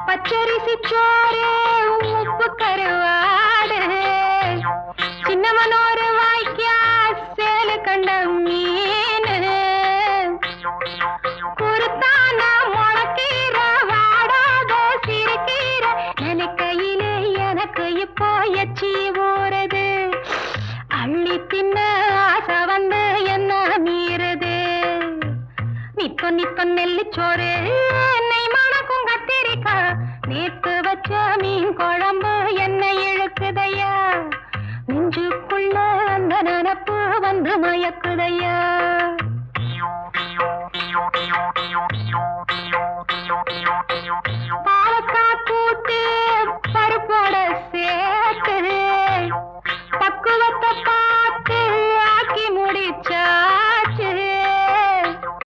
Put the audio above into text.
பச்சரிசி சோறு உப்பு கருவாடு சின்னமனோரு வாய்க்கா சேலு கண்ட மீன் குருத்தான முளக்கீர வாடாத சிறுகீர நினைக்கையிலே எனக்கு இப்போ எச்சி ஊறுது அள்ளி தின்ன ஆசை வந்து என்ன மீறுது நிப்ப நிப்ப நெல்லு சோறு என்னை மணக்கும் கத்திரிக்கா நேத்து வச்ச மீன் குழம்பு என்ன இழுக்குதையா நெஞ்சுக்குள்ள அந்த நினப்பு வந்து மயக்குதையா